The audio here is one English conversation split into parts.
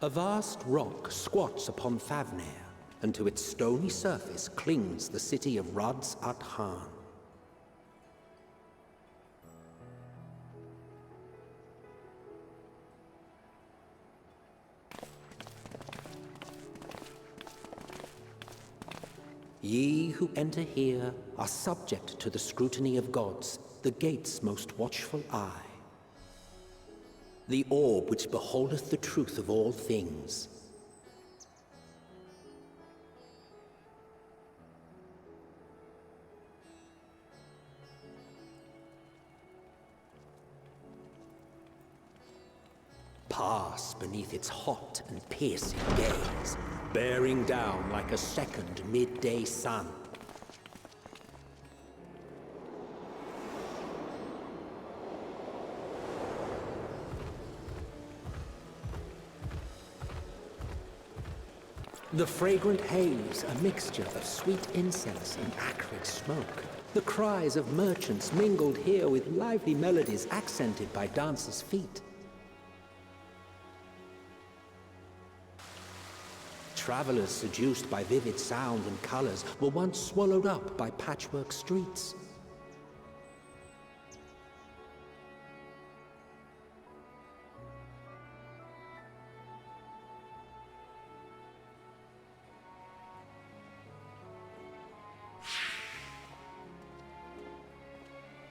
A vast rock squats upon Favnir, and to its stony surface clings the city of Rads at Han. Ye who enter here are subject to the scrutiny of gods, the gate's most watchful eye. The orb which beholdeth the truth of all things. Pass beneath its hot and piercing gaze, bearing down like a second midday sun. The fragrant haze, a mixture of sweet incense and acrid smoke. The cries of merchants mingled here with lively melodies accented by dancers' feet. Travelers seduced by vivid sound and colors were once swallowed up by patchwork streets.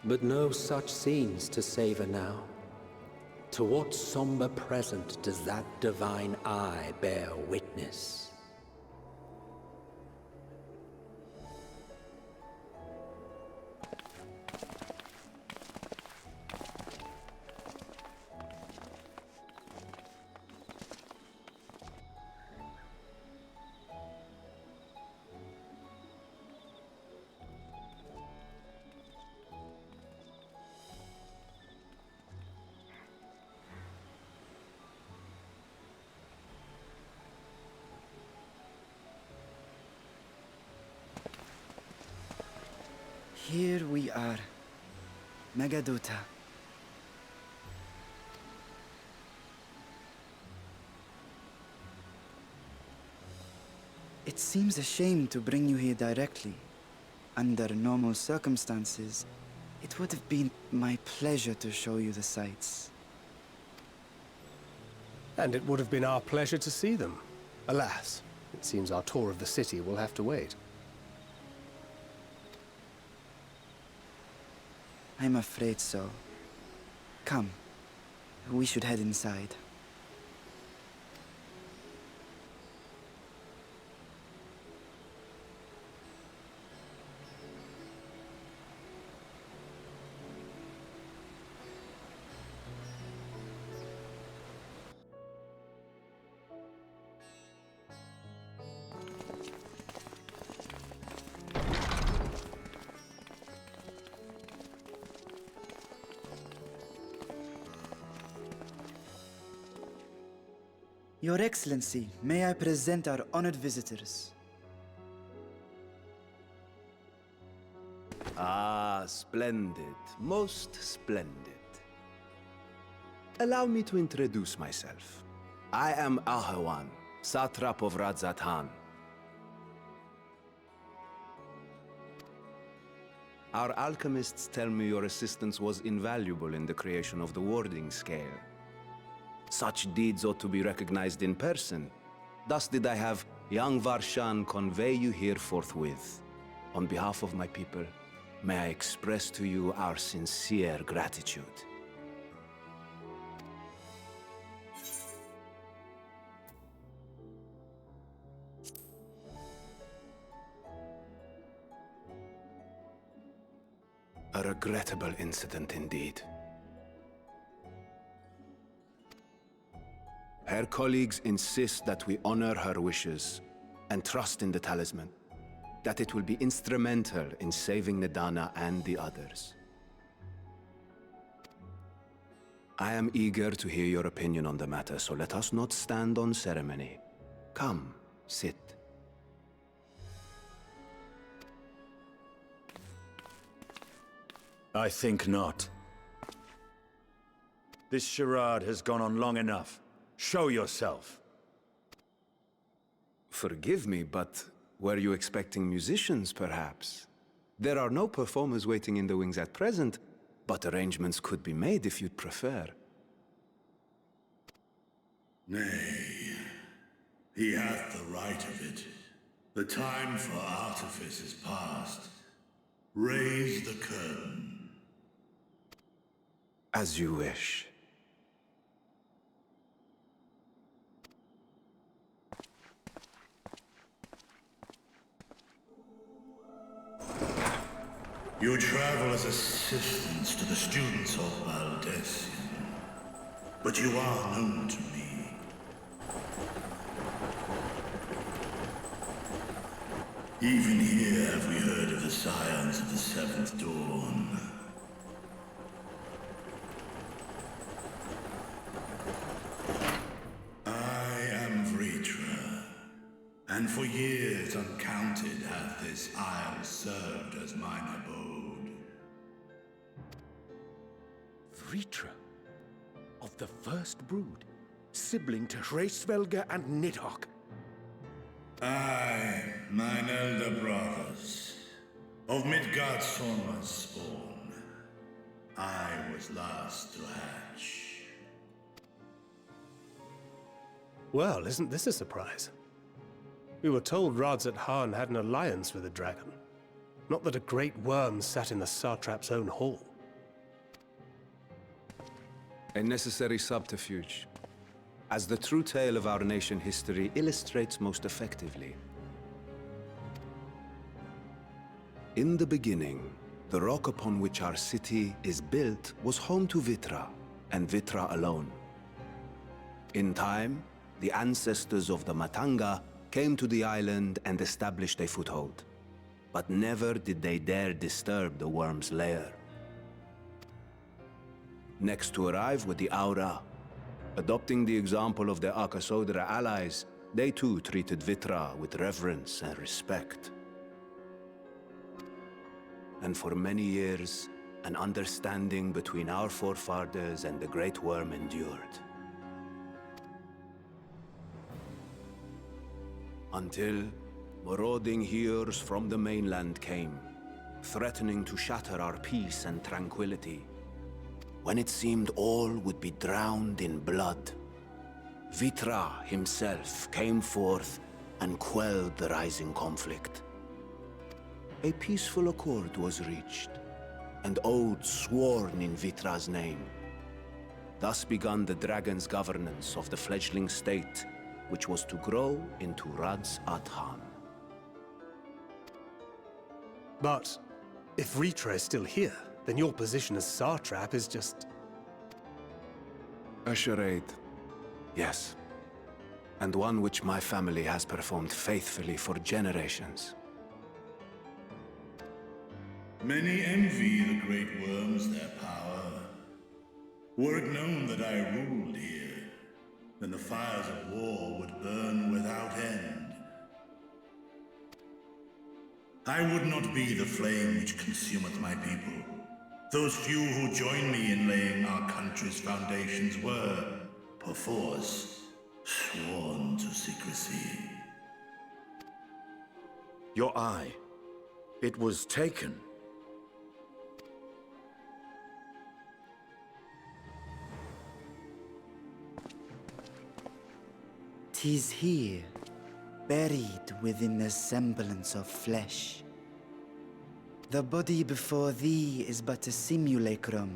But no such scenes to savor now. To what somber present does that divine eye bear witness? Here we are, Megadota. It seems a shame to bring you here directly. Under normal circumstances, it would have been my pleasure to show you the sights. And it would have been our pleasure to see them. Alas, it seems our tour of the city will have to wait. I'm afraid so. Come, we should head inside. Your Excellency, may I present our honored visitors? Ah, splendid. Most splendid. Allow me to introduce myself. I am Ahawan, Satrap of Radzat Han. Our alchemists tell me your assistance was invaluable in the creation of the warding scale. Such deeds ought to be recognized in person. Thus did I have young Varshan convey you here forthwith. On behalf of my people, may I express to you our sincere gratitude. A regrettable incident indeed. Her colleagues insist that we honor her wishes and trust in the talisman, that it will be instrumental in saving Nidana and the others. I am eager to hear your opinion on the matter, so let us not stand on ceremony. Come, sit. I think not. This charade has gone on long enough. Show yourself. Forgive me, but were you expecting musicians, perhaps? There are no performers waiting in the wings at present, but arrangements could be made if you'd prefer. Nay, he hath the right of it. The time for artifice is past. Raise the curtain. As you wish. You travel as assistants to the students of Valdesian, but you are known to me. Even here have we heard of the scions of the Seventh Dawn. I am Vritra, and for years uncounted hath this isle served as mine abode. Vritra, of the First Brood, sibling to Hraesvelgr and Nidhogg. Aye, mine elder brothers, of Midgard Sorma's spawn, I was last to hatch. Well, isn't this a surprise? We were told Radzat Han had an alliance with a dragon. Not that a great worm sat in the Satrap's own hall. A necessary subterfuge, as the true tale of our nation history illustrates most effectively. In the beginning, the rock upon which our city is built was home to Vitra, and Vitra alone. In time, the ancestors of the Matanga came to the island and established a foothold. But never did they dare disturb the worm's lair. Next to arrive were the Aura. Adopting the example of their Akasodra allies, they too treated Vitra with reverence and respect. And for many years, an understanding between our forefathers and the Great Worm endured. Until marauding heroes from the mainland came, threatening to shatter our peace and tranquility. When it seemed all would be drowned in blood, Vitra himself came forth and quelled the rising conflict. A peaceful accord was reached, and oaths sworn in Vitra's name. Thus began the dragon's governance of the fledgling state, which was to grow into Radzat Han. But if Vritra is still here, then your position as Satrap is just... A charade, yes. And one which my family has performed faithfully for generations. Many envy the great worms their power. Were it known that I ruled here, then the fires of war would burn without end. I would not be the flame which consumeth my people. Those few who join me in laying our country's foundations were, perforce, sworn to secrecy. Your eye. It was taken. "'Tis here, buried within the semblance of flesh. The body before thee is but a simulacrum,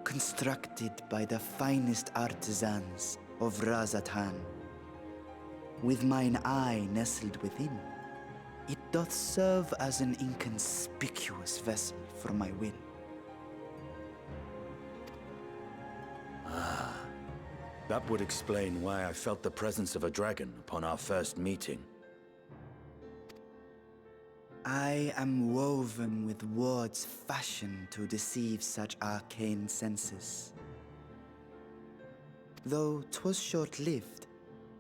constructed by the finest artisans of Radzat Han. With mine eye nestled within, it doth serve as an inconspicuous vessel for my will." That would explain why I felt the presence of a dragon upon our first meeting. I am woven with wards fashioned to deceive such arcane senses. Though 'twas short-lived,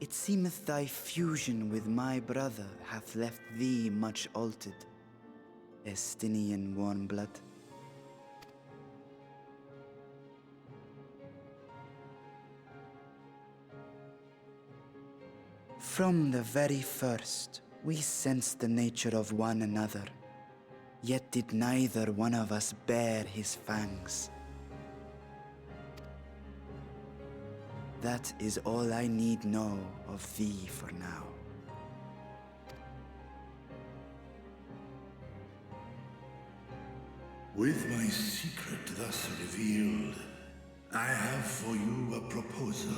it seemeth thy fusion with my brother hath left thee much altered, Estinian warmblood. From the very first, we sensed the nature of one another, yet did neither one of us bare his fangs. That is all I need know of thee for now. With my secret thus revealed, I have for you a proposal.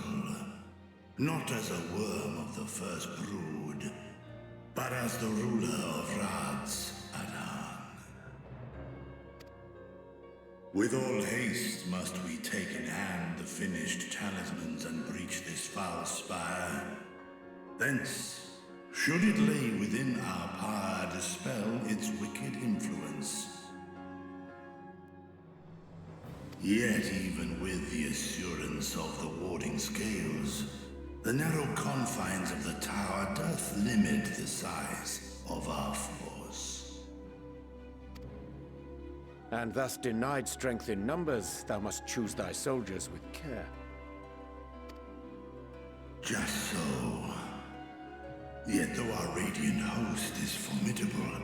Not as a worm of the first brood, but as the ruler of Radz Adan. With all haste must we take in hand the finished talismans and breach this foul spire. Thence, should it lay within our power, dispel its wicked influence. Yet even with the assurance of the warding scales, the narrow confines of the tower doth limit the size of our force. And thus denied strength in numbers, thou must choose thy soldiers with care. Just so. Yet though our radiant host is formidable,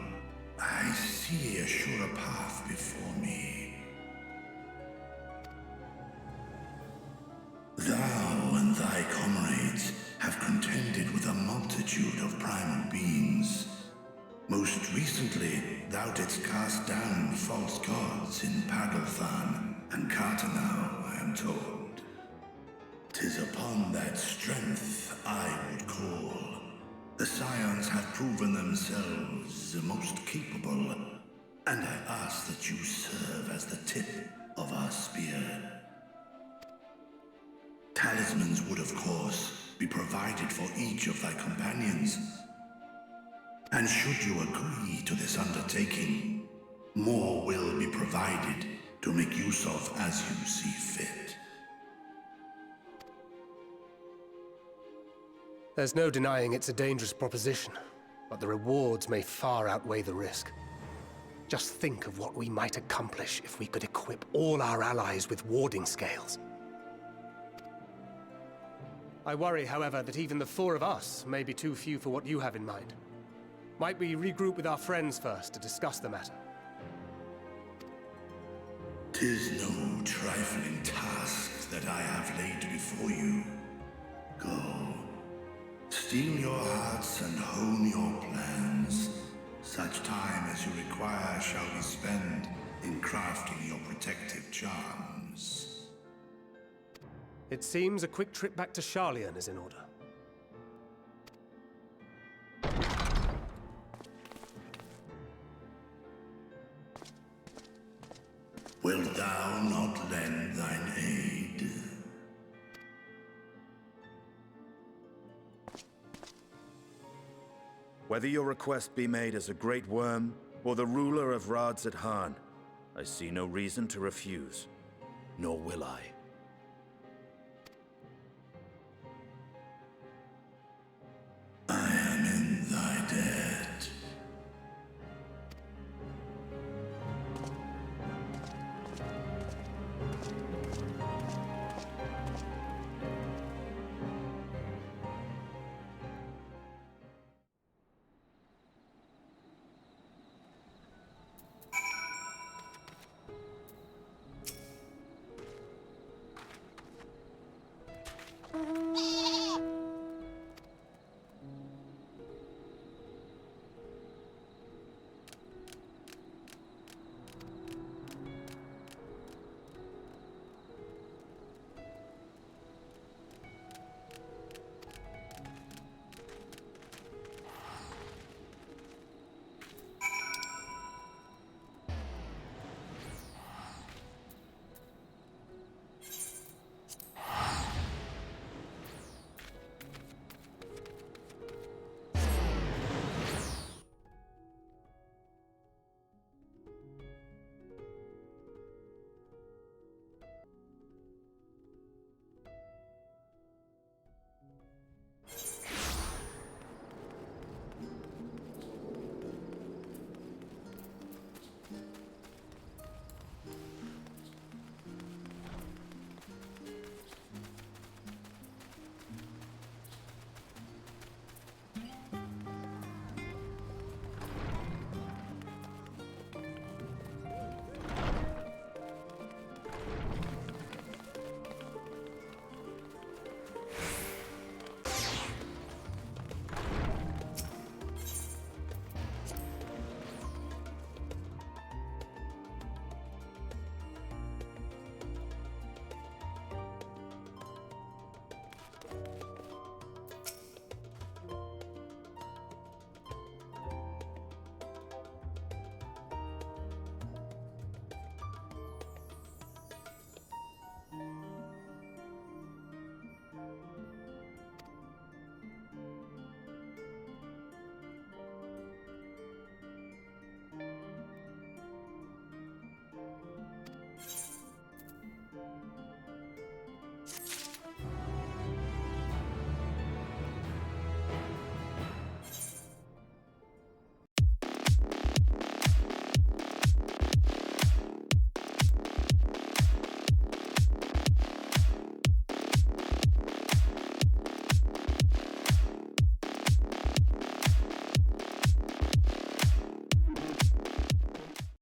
I see a surer path before me. Thou and thy comrades have contended with a multitude of primal beings. Most recently, thou didst cast down false gods in Pagalthan and Cartanau, I am told. 'Tis upon that strength I would call. The Scions have proven themselves the most capable, and I ask that you serve as the tip of our spear. Talismans would, of course, be provided for each of thy companions. And should you agree to this undertaking, more will be provided to make use of as you see fit. There's no denying it's a dangerous proposition, but the rewards may far outweigh the risk. Just think of what we might accomplish if we could equip all our allies with warding scales. I worry, however, that even the four of us may be too few for what you have in mind. Might we regroup with our friends first to discuss the matter? 'Tis no trifling task that I have laid before you. Go, steel your hearts and hone your plans. Such time as you require shall be spent in crafting your protective charms. It seems a quick trip back to Sharlayan is in order. Wilt thou not lend thine aid? Whether your request be made as a great worm or the ruler of Radz Adan, I see no reason to refuse. Nor will I. I am in thy debt.